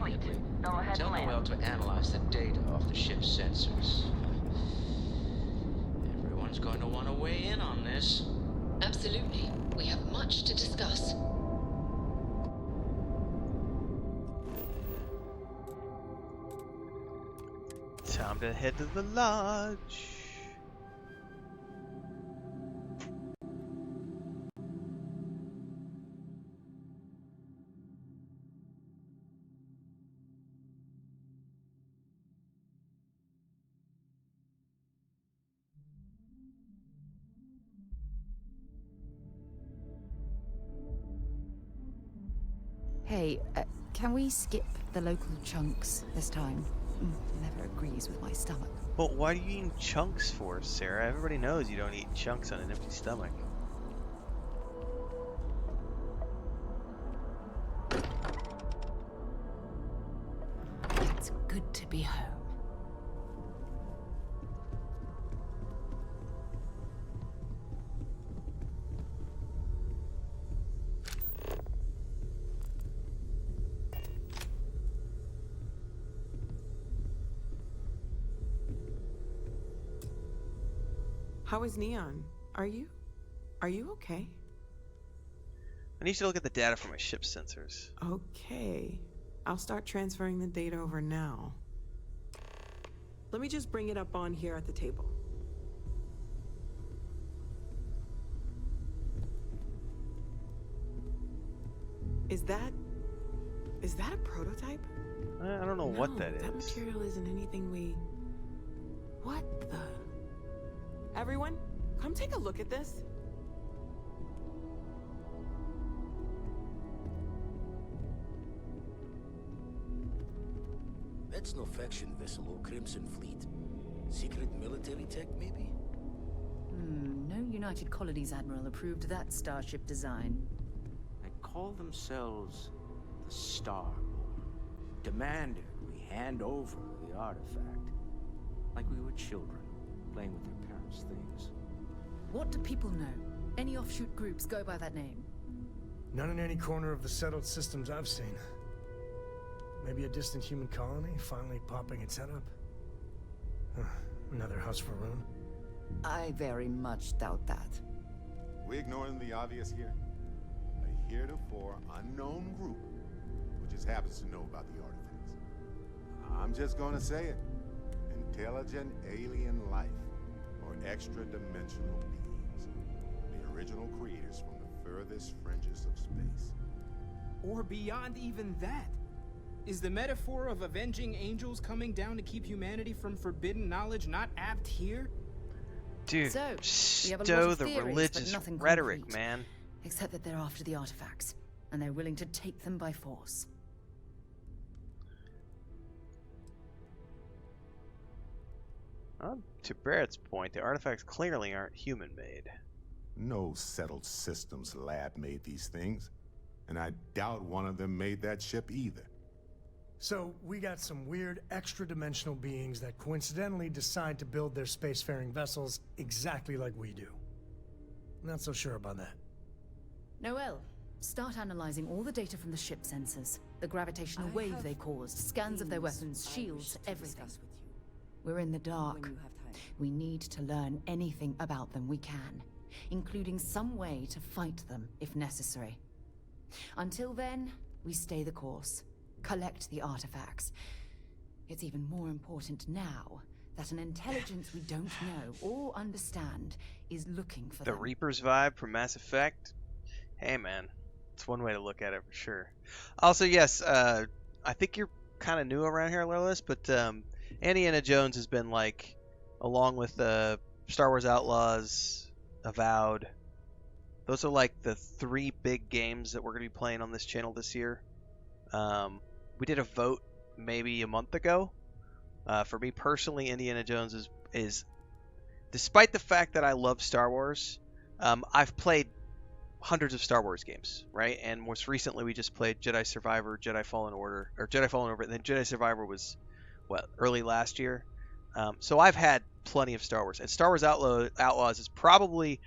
Ripley. Go ahead Tell and Noel land. to analyze the data off the ship's sensors. Everyone's going to want to weigh in on this. Absolutely. We have much to discuss. Time to head to the lodge. Hey, can we skip the local chunks this time? Never agrees with my stomach. But why are you eating chunks for, Sarah? Everybody knows you don't eat chunks on an empty stomach. It's good to be home. How is Neon? Are you okay? I need you to look at the data from my ship sensors. Okay. I'll start transferring the data over now. Let me just bring it up on here at the table. Is that a prototype? I don't know what that is. That material isn't anything we... What the... Everyone, come take a look at this. That's no faction vessel or Crimson Fleet. Secret military tech, maybe? No United Colonies Admiral approved that starship design. They call themselves the Starborn. Demanded we hand over the artifact. Like we were children, playing with their parents' things. What do people know? Any offshoot groups go by that name? None in any corner of the settled systems I've seen. Maybe a distant human colony finally popping its head up. Another house for Rune. I very much doubt that. We ignoring the obvious here? A heretofore unknown group who just happens to know about the artifacts. I'm just gonna say it. Intelligent alien life, or extra-dimensional beings. The original creators from the furthest fringes of space. Or beyond even that. Is the metaphor of avenging angels coming down to keep humanity from forbidden knowledge not apt here? Dude, So, we have a lot stow of the theories, but religious nothing rhetoric, concrete. man. Except that they're after the artifacts, and they're willing to take them by force. To Barrett's point, the artifacts clearly aren't human-made. No settled systems lab made these things, and I doubt one of them made that ship either. So, we got some weird extra-dimensional beings that coincidentally decide to build their spacefaring vessels exactly like we do. Not so sure about that. Noel, start analyzing all the data from the ship sensors. The gravitational wave they caused, scans of their weapons, shields, everything. We're in the dark. We need to learn anything about them we can, including some way to fight them if necessary. Until then, we stay the course, collect the artifacts. It's even more important now that an intelligence we don't know or understand is looking for The them. Reaper's vibe from Mass Effect? Hey, man. It's one way to look at it for sure. Also, yes, I think you're kind of new around here, Lolis, but Indiana Jones has been like, along with Star Wars Outlaws, Avowed. Those are like the 3 big games that we're going to be playing on this channel this year. We did a vote maybe a month ago. For me personally, Indiana Jones is despite the fact that I love Star Wars, I've played hundreds of Star Wars games, right? And most recently we just played Jedi Survivor, Jedi Fallen Order, and then Jedi Survivor was, early last year. So I've had plenty of Star Wars. And Star Wars Outlaws is probably,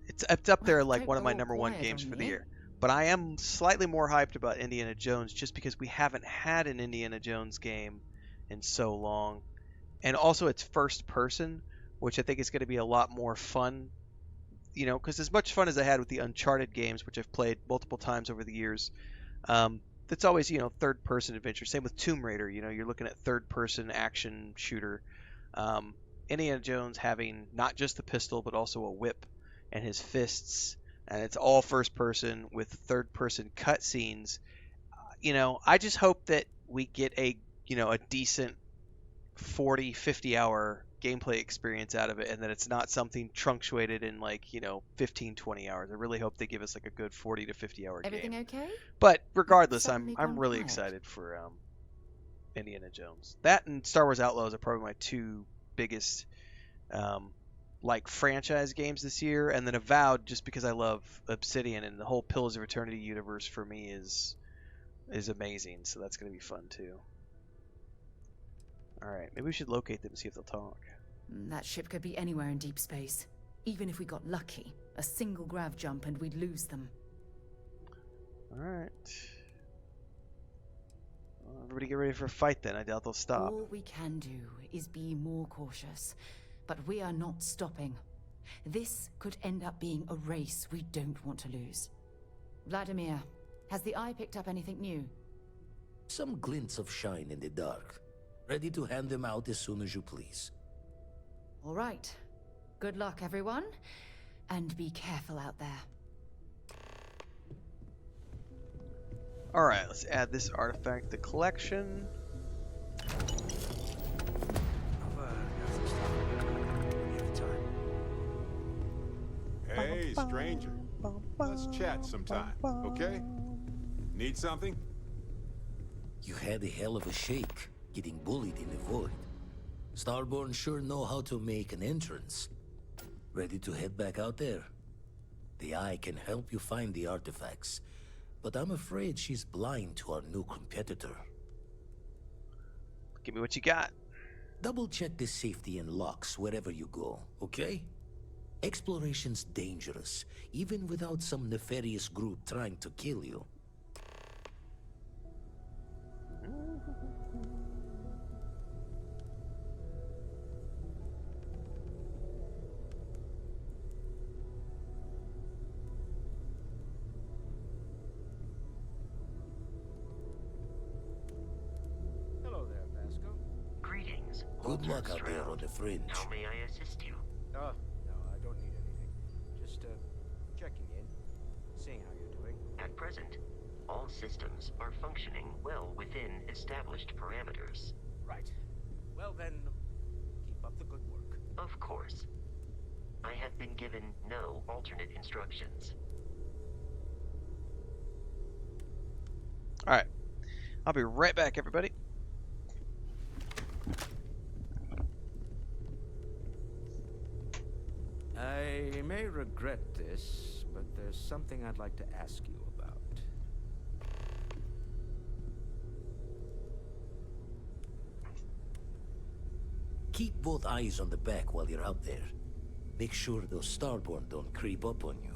it's up there like one of my number 1 games for the year. But I am slightly more hyped about Indiana Jones just because we haven't had an Indiana Jones game in so long. And also it's first person, which I think is going to be a lot more fun. You know, because as much fun as I had with the Uncharted games, which I've played multiple times over the years, that's always, you know, third person adventure. Same with Tomb Raider, you know, you're looking at third person action shooter. Indiana Jones having not just the pistol, but also a whip and his fists, and it's all first person with third person cutscenes. You know, I just hope that we get a, you know, a decent 40, 50 hour gameplay experience out of it, and that it's not something truncated in like, you know, 15, 20 hours. I really hope they give us like a good 40 to 50 hour Everything game. okay? But regardless, Suddenly I'm gone really quiet. excited for Indiana Jones. That and Star Wars Outlaws are probably my two biggest like franchise games this year, and then Avowed just because I love Obsidian, and the whole Pillars of Eternity universe for me is amazing. So that's going to be fun too. All right, maybe we should locate them and see if they'll talk. That ship could be anywhere in deep space. Even if we got lucky, a single grav jump and we'd lose them. All right. Well, everybody get ready for a fight then. I doubt they'll stop. All we can do is be more cautious. But we are not stopping. This could end up being a race we don't want to lose. Vladimir, has the Eye picked up anything new? Some glints of shine in the dark. Ready to hand them out as soon as you please. All right. Good luck, everyone. And be careful out there. All right, let's add this artifact to the collection. Hey, stranger. Let's chat sometime, okay? Need something? You had a hell of a shake, getting bullied in the void. Starborn sure know how to make an entrance. Ready to head back out there? The Eye can help you find the artifacts, but I'm afraid she's blind to our new competitor. Give me what you got. Double check the safety and locks wherever you go, okay? Exploration's dangerous, even without some nefarious group trying to kill you. Hello there, Vasco. Greetings. Good Walter luck out there Stroud. on the fringe. How may I assist you? No, I don't need anything. Just, checking in, seeing how you're doing. At present, all systems are functioning well within established parameters. Right. Well then, keep up the good work. Of course. I have been given no alternate instructions. All right, I'll be right back, everybody. I may regret this, but there's something I'd like to ask you about. Keep both eyes on the back while you're out there. Make sure those Starborn don't creep up on you.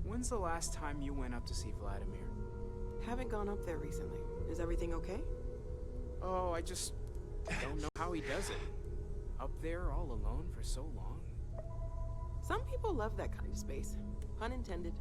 When's the last time you went up to see Vladimir? Haven't gone up there recently. Is everything okay? Oh, I just don't know how he does it. Up there all alone for so long. Some people love that kind of space. Pun intended.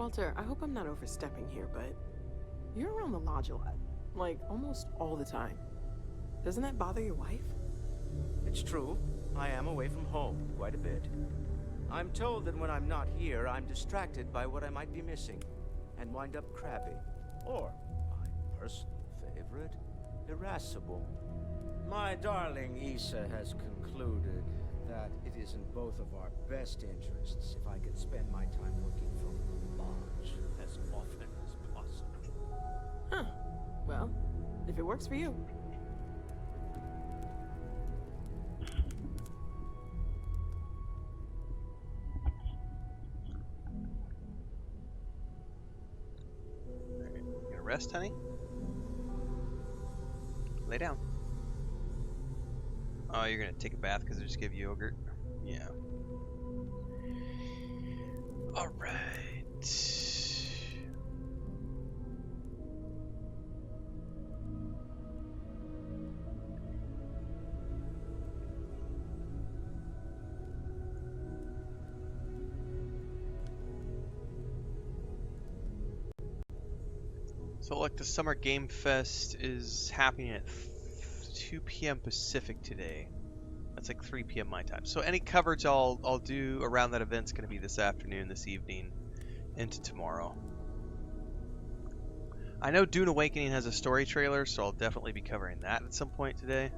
Walter, I hope I'm not overstepping here, but you're around the lodge a lot. Like, almost all the time. Doesn't that bother your wife? It's true. I am away from home quite a bit. I'm told that when I'm not here, I'm distracted by what I might be missing, and wind up crabby. Or, my personal favorite, irascible. My darling Issa has concluded that it is in both of our best interests if I could spend my time working from the lodge as often as possible. Huh. Well, if it works for you. You gonna rest, honey? Lay down. Oh, you're gonna take a bath because I just gave you yogurt? Yeah. Alright. So like the Summer Game Fest is happening at 2 p.m. Pacific today. That's like 3 p.m. my time. So any coverage I'll do around that event's going to be this afternoon, this evening, into tomorrow. I know Dune Awakening has a story trailer, so I'll definitely be covering that at some point today.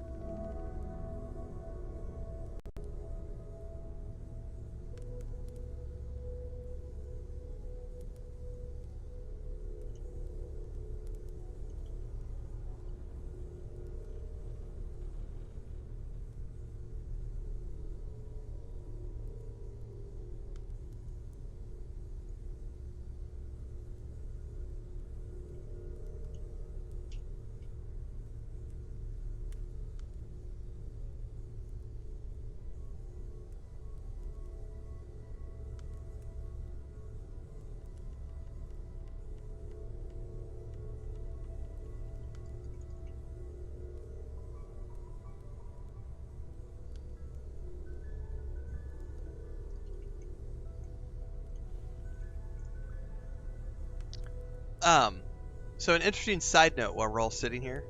So an interesting side note while we're all sitting here.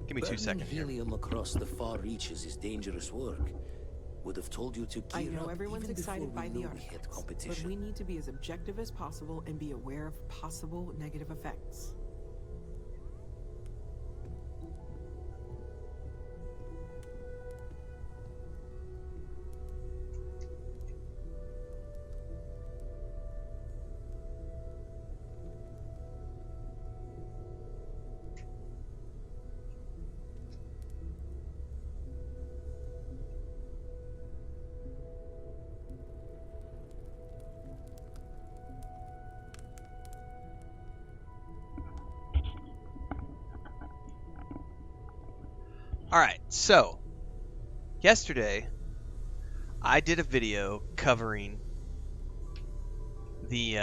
Give me 2 seconds here. Helium across the far reaches is dangerous work. Would have told you to gear I know up everyone's even excited before by we the knew we had artifacts, but competition. we need to be as objective as possible and be aware of possible negative effects. Alright, so yesterday I did a video covering the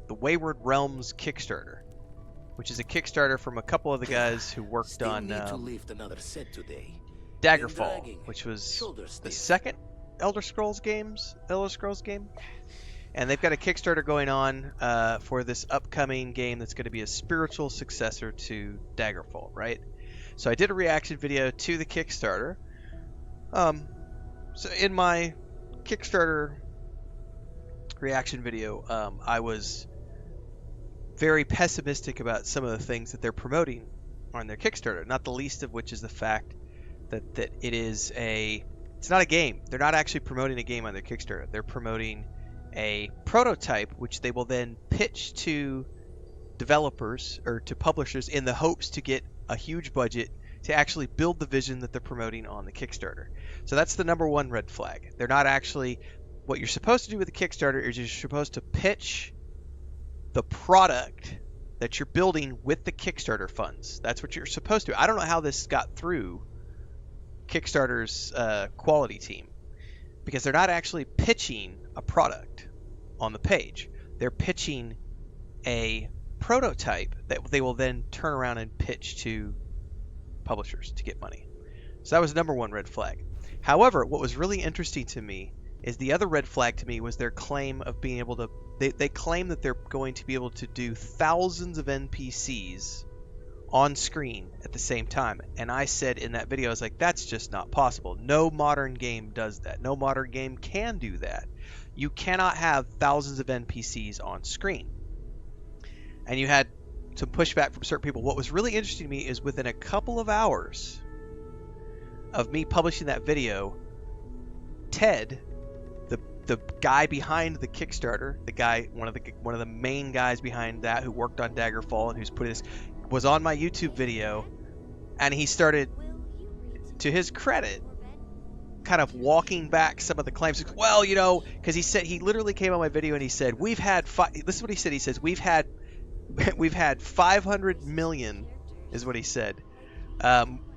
the Wayward Realms Kickstarter, which is a Kickstarter from a couple of the guys who worked Still on need to lift another set today. Daggerfall, dragging. which was Shoulder the stiff. second Elder Scrolls game, and they've got a Kickstarter going on for this upcoming game that's going to be a spiritual successor to Daggerfall, right? So I did a reaction video to the Kickstarter. So in my Kickstarter reaction video, I was very pessimistic about some of the things that they're promoting on their Kickstarter, not the least of which is the fact that it's not a game. They're not actually promoting a game on their Kickstarter. They're promoting a prototype, which they will then pitch to developers or to publishers in the hopes to get a huge budget to actually build the vision that they're promoting on the Kickstarter. So that's the number one red flag. They're not actually, what you're supposed to do with the Kickstarter is you're supposed to pitch the product that you're building with the Kickstarter funds. That's what you're supposed to. I don't know how this got through Kickstarter's quality team, because they're not actually pitching a product on the page. They're pitching a prototype that they will then turn around and pitch to publishers to get money. So that was number one red flag. However, what was really interesting to me is the other red flag to me was their claim of being able to, they claim that they're going to be able to do thousands of NPCs on screen at the same time. And I said in that video, I was like, that's just not possible. No modern game does that. No modern game can do that. You cannot have thousands of NPCs on screen. And you had some pushback from certain people. What was really interesting to me is within a couple of hours of me publishing that video, Ted, the guy behind the Kickstarter, the guy, one of the main guys behind that, who worked on Daggerfall and who's put this, was on my YouTube video, and he started, to his credit, kind of walking back some of the claims. Well, you know, because he literally came on my video and he said, we've had this is what he said. He says we've had 500 million, is what he said.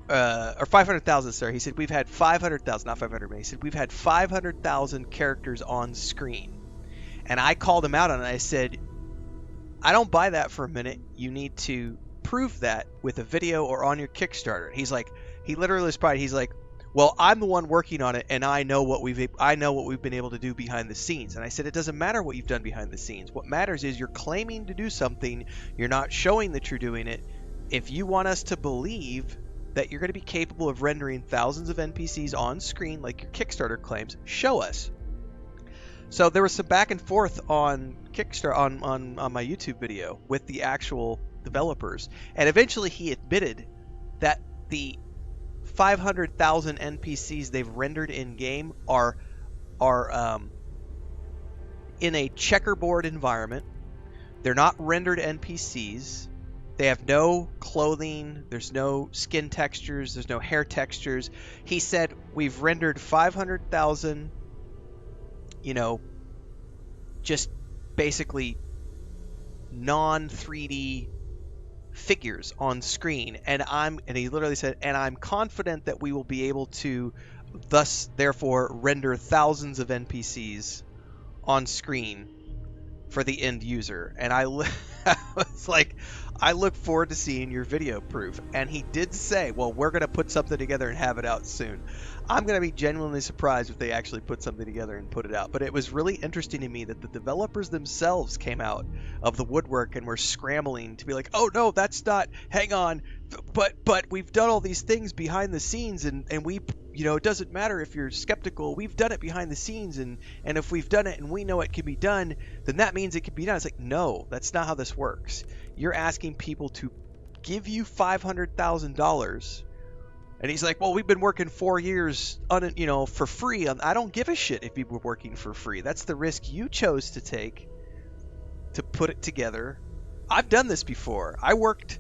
Or 500,000, sorry. He said we've had 500,000, not 500 million. He said we've had 500,000 characters on screen. And I called him out on it. I said, I don't buy that for a minute. You need to prove that with a video or on your Kickstarter. He's like, he literally responded. He's like, well, I'm the one working on it, and I know what we've been able to do behind the scenes. And I said, it doesn't matter what you've done behind the scenes. What matters is you're claiming to do something. You're not showing that you're doing it. If you want us to believe that you're going to be capable of rendering thousands of NPCs on screen like your Kickstarter claims, show us. So there was some back and forth on Kickstarter on my YouTube video with the actual developers, and eventually he admitted that the 500,000 NPCs they've rendered in game are in a checkerboard environment. They're not rendered NPCs. They have no clothing, there's no skin textures, there's no hair textures. He said, we've rendered 500,000, you know, just basically non-3D figures on screen. And he literally said, and I'm confident that we will be able to therefore render thousands of NPCs on screen for the end user. And I was like, I look forward to seeing your video proof. And he did say, well, we're going to put something together and have it out soon. I'm going to be genuinely surprised if they actually put something together and put it out. But it was really interesting to me that the developers themselves came out of the woodwork and were scrambling to be like, oh no, that's not, hang on, but we've done all these things behind the scenes, and we, you know, it doesn't matter if you're skeptical, we've done it behind the scenes, and if we've done it and we know it can be done, then that means it can be done. It's like, no, that's not how this works. You're asking people to give you $500,000, and he's like, well, we've been working 4 years for free. I don't give a shit if people were working for free. That's the risk you chose to take to put it together. I've done this before. I worked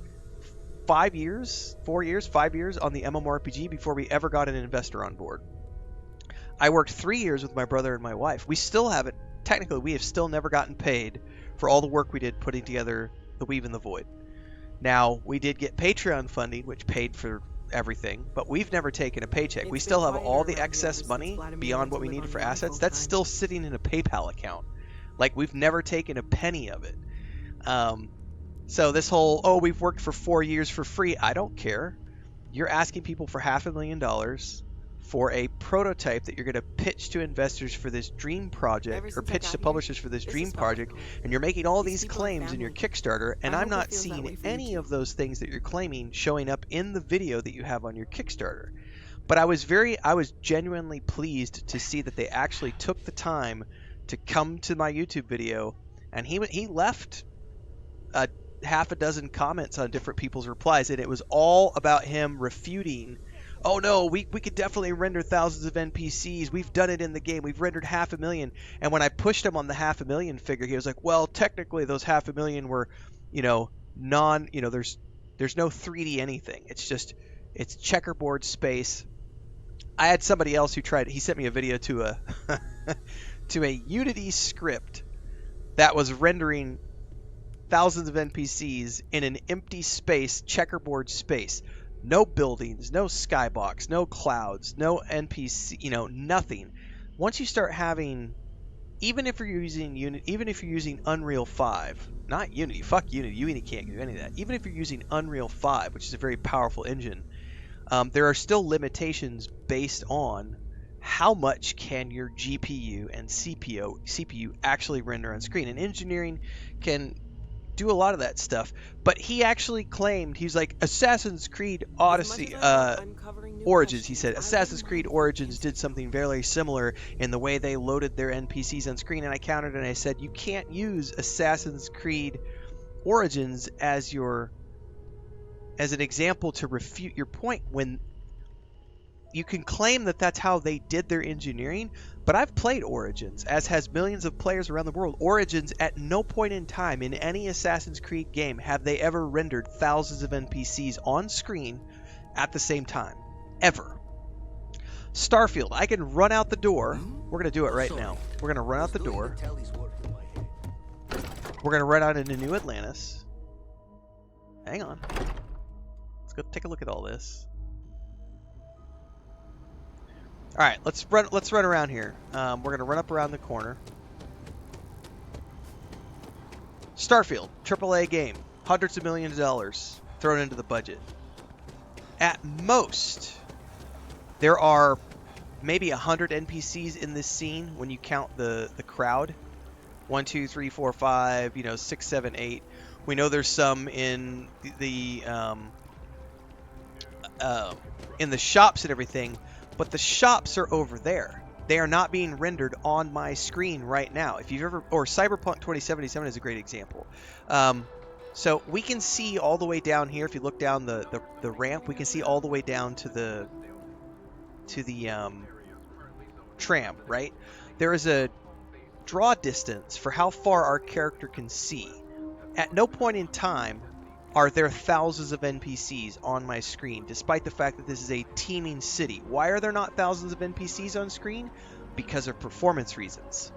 5 years on the MMORPG before we ever got an investor on board. I worked 3 years with my brother and my wife. We still haven't, technically, we have still never gotten paid for all the work we did putting together The Weave in the Void. Now, we did get Patreon funding, which paid for everything, but we've never taken a paycheck. We still have all the excess money beyond what we needed for assets. That's still sitting in a PayPal account. Like, we've never taken a penny of it. So this whole, oh, we've worked for 4 years for free, I don't care. You're asking people for $500,000 for a prototype that you're going to pitch to investors for this dream project, or pitch to publishers for this dream project, and you're making all these claims in your Kickstarter, and I'm not seeing any of those things that you're claiming showing up in the video that you have on your Kickstarter. But I was genuinely pleased to see that they actually took the time to come to my YouTube video, and he left a half a dozen comments on different people's replies, and it was all about him refuting, oh no, we could definitely render thousands of NPCs, we've done it in the game, we've rendered 500,000. And when I pushed him on the 500,000 figure, he was like, well, technically those 500,000 were, there's no 3D anything, it's checkerboard space. I had somebody else who he sent me a video to a to a Unity script that was rendering thousands of NPCs in an empty space, checkerboard space. No buildings, no skybox, no clouds, no NPC, nothing. Once you start having, even if you're using Unreal 5, not Unity, fuck Unity, Unity can't do any of that. Even if you're using Unreal 5, which is a very powerful engine, there are still limitations based on how much can your GPU and CPU actually render on screen? And engineering can do a lot of that stuff, but he actually claimed, he was like, Assassin's Creed Odyssey, Origins, he said, Assassin's Creed Origins did something very similar in the way they loaded their NPCs on screen, and I countered and I said, you can't use Assassin's Creed Origins as an example to refute your point when you can claim that that's how they did their engineering, but I've played Origins, as has millions of players around the world. Origins, at no point in time in any Assassin's Creed game have they ever rendered thousands of NPCs on screen at the same time. Ever. Starfield, I can run out the door. We're going to do it right now. We're going to run out the door. We're going to run out into New Atlantis. Hang on. Let's go take a look at all this. All right, let's run around here. We're gonna run up around the corner. Starfield, AAA game, hundreds of millions of dollars thrown into the budget. At most, there are maybe 100 NPCs in this scene when you count the crowd. 1, 2, 3, 4, 5, 6, 7, 8. We know there's some in the shops and everything. But the shops are over there. They are not being rendered on my screen right now. If you've ever, or Cyberpunk 2077 is a great example. So we can see all the way down here. If you look down the ramp, we can see all the way down to the tram. Right? There is a draw distance for how far our character can see. At no point in time are there thousands of NPCs on my screen, despite the fact that this is a teeming city. Why are there not thousands of NPCs on screen? Because of performance reasons.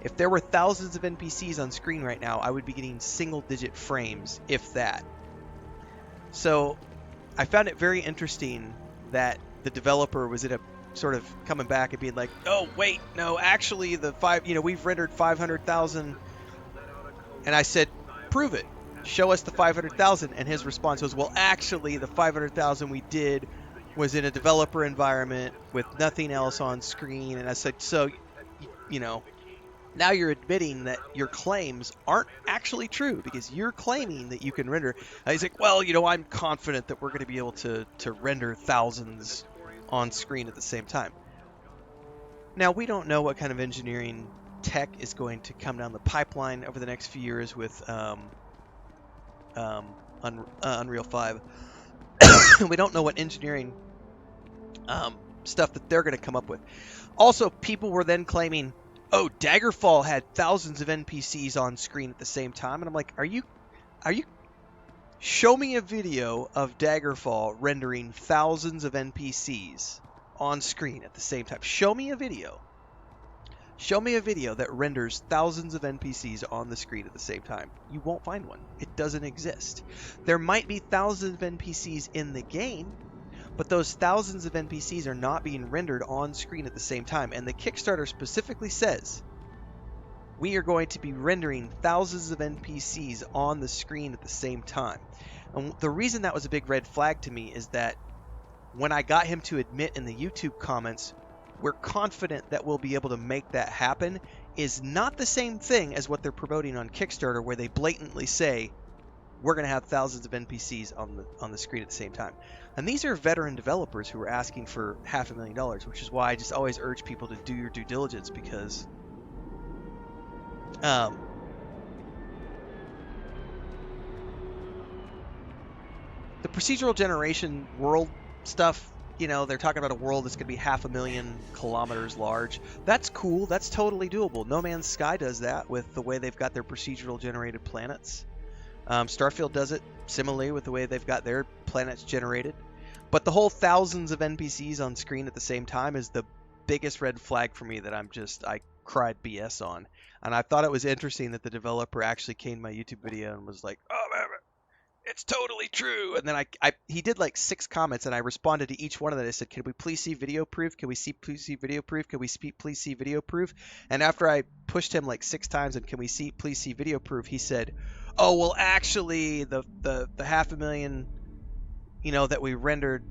If there were thousands of NPCs on screen right now, I would be getting single-digit frames, if that. So I found it very interesting that the developer was sort of coming back and being like, oh, wait, no, actually, we've rendered 500,000. And I said, prove it. Show us the 500,000, and his response was, well, actually, the 500,000 we did was in a developer environment with nothing else on screen. And I said, so, now you're admitting that your claims aren't actually true because you're claiming that you can render. And he's like, well, I'm confident that we're going to be able to render thousands on screen at the same time. Now, we don't know what kind of engineering tech is going to come down the pipeline over the next few years with Unreal 5. We don't know what engineering stuff that they're going to come up with. Also, people were then claiming, oh, Daggerfall had thousands of NPCs on screen at the same time. And I'm like, are you show me a video of Daggerfall rendering thousands of NPCs on screen at the same time. Show me a video. Show me a video that renders thousands of NPCs on the screen at the same time. You won't find one. It doesn't exist. There might be thousands of NPCs in the game, but those thousands of NPCs are not being rendered on screen at the same time. And the Kickstarter specifically says, we are going to be rendering thousands of NPCs on the screen at the same time. And the reason that was a big red flag to me is that when I got him to admit in the YouTube comments, we're confident that we'll be able to make that happen, is not the same thing as what they're promoting on Kickstarter, where they blatantly say we're going to have thousands of NPCs on the screen at the same time. And these are veteran developers who are asking for $500,000, which is why I just always urge people to do your due diligence, because the procedural generation world stuff, they're talking about a world that's going to be 500,000 kilometers large. That's cool. That's totally doable. No Man's Sky does that with the way they've got their procedural generated planets. Starfield does it similarly with the way they've got their planets generated. But the whole thousands of NPCs on screen at the same time is the biggest red flag for me that I cried BS on. And I thought it was interesting that the developer actually came to my YouTube video and was like, oh, man, it's totally true. And then he did like 6 comments, and I responded to each one of them. I said, can we please see video proof? Can we please see video proof? Can we please see video proof? And after I pushed him like 6 times and can we please see video proof, he said, oh, well, actually the 500,000, that we rendered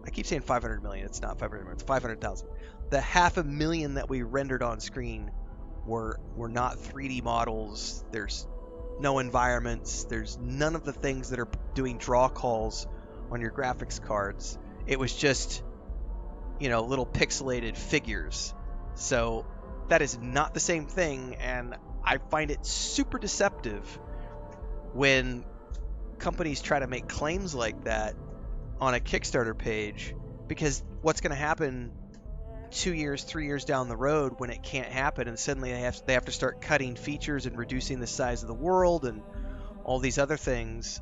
I keep saying 500 million. It's not 500 million. It's 500,000. The 500,000 that we rendered on screen were not 3D models. There's no environments. There's none of the things that are doing draw calls on your graphics cards. It was just, you know, little pixelated figures. So that is not the same thing, and I find it super deceptive when companies try to make claims like that on a Kickstarter page, because what's going to happen 2 years, 3 years down the road when it can't happen, and suddenly they have to start cutting features and reducing the size of the world and all these other things.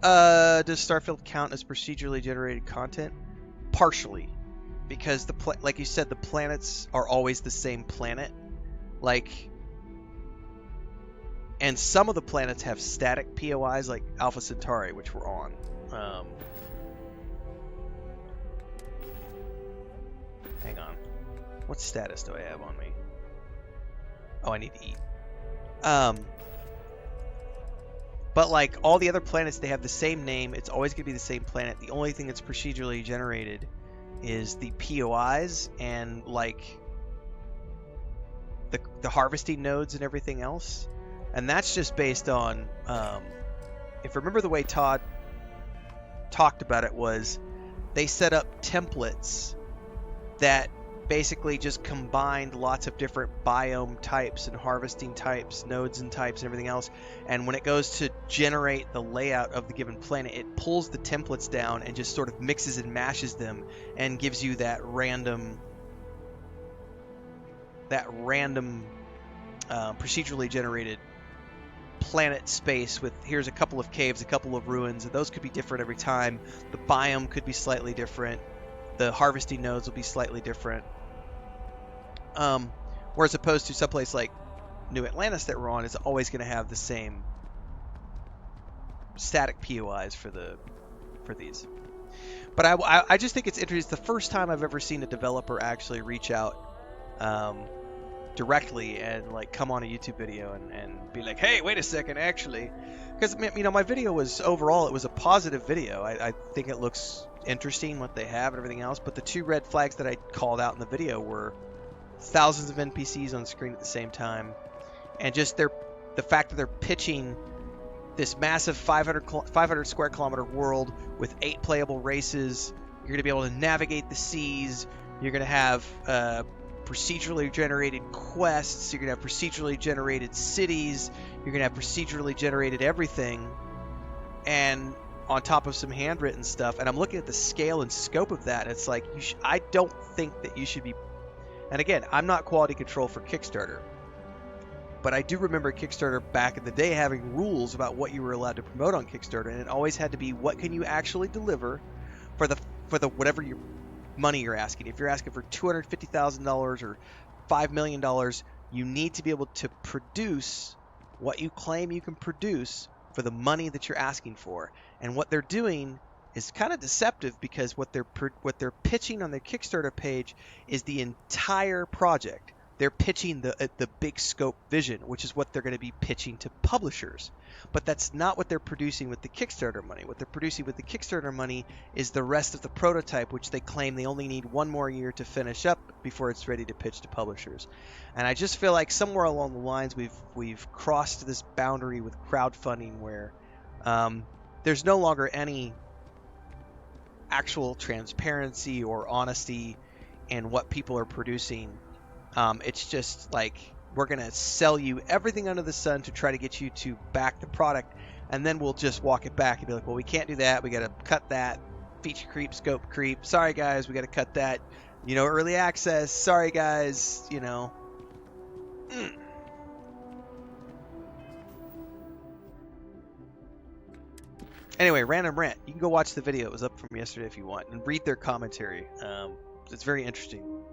Does Starfield count as procedurally generated content? Partially, because like you said, the planets are always the same planet. Like, and some of the planets have static POIs, like Alpha Centauri, which we're on. Hang on. What status do I have on me? Oh, I need to eat. But like all the other planets, they have the same name. It's always going to be the same planet. The only thing that's procedurally generated is the POIs and like the harvesting nodes and everything else. And that's just based on, if you remember the way Todd talked about it, was they set up templates that basically just combined lots of different biome types and harvesting types, nodes and types and everything else. And when it goes to generate the layout of the given planet, it pulls the templates down and just sort of mixes and mashes them and gives you that random procedurally generated planet space with, here's a couple of caves, a couple of ruins, and those could be different every time. The biome could be slightly different. The harvesting nodes will be slightly different. Whereas opposed to someplace like New Atlantis that we're on, is always going to have the same static POIs for these. But I just think it's interesting. It's the first time I've ever seen a developer actually reach out directly and like come on a YouTube video and be like, hey, wait a second, actually, because you know, my video was overall, it was a positive video. I think it looks interesting what they have and everything else, but the two red flags that I called out in the video were thousands of NPCs on screen at the same time, and just the fact that they're pitching this massive 500 square kilometer world with 8 playable races. You're going to be able to navigate the seas. You're going to have procedurally generated quests. You're going to have procedurally generated cities. You're going to have procedurally generated everything, and on top of some handwritten stuff. And I'm looking at the scale and scope of that, and it's like, I don't think that you should be. And again, I'm not quality control for Kickstarter, but I do remember Kickstarter back in the day having rules about what you were allowed to promote on Kickstarter, and it always had to be, what can you actually deliver for the whatever your money you're asking. If you're asking for $250,000 or $5 million, you need to be able to produce what you claim you can produce for the money that you're asking for. And what they're doing is kind of deceptive, because what they're pitching on their Kickstarter page is the entire project. They're pitching the big scope vision, which is what they're going to be pitching to publishers. But that's not what they're producing with the Kickstarter money. What they're producing with the Kickstarter money is the rest of the prototype, which they claim they only need 1 more year to finish up before it's ready to pitch to publishers. And I just feel like somewhere along the lines we've crossed this boundary with crowdfunding where there's no longer any actual transparency or honesty in what people are producing. It's just like, we're going to sell you everything under the sun to try to get you to back the product, and then we'll just walk it back and be like, well, we can't do that. We got to cut that. Feature creep, scope creep. Sorry, guys, we got to cut that. You know, early access. Sorry, guys, you know. Anyway, random rant. You can go watch the video. It was up from yesterday if you want, and read their commentary. It's very interesting.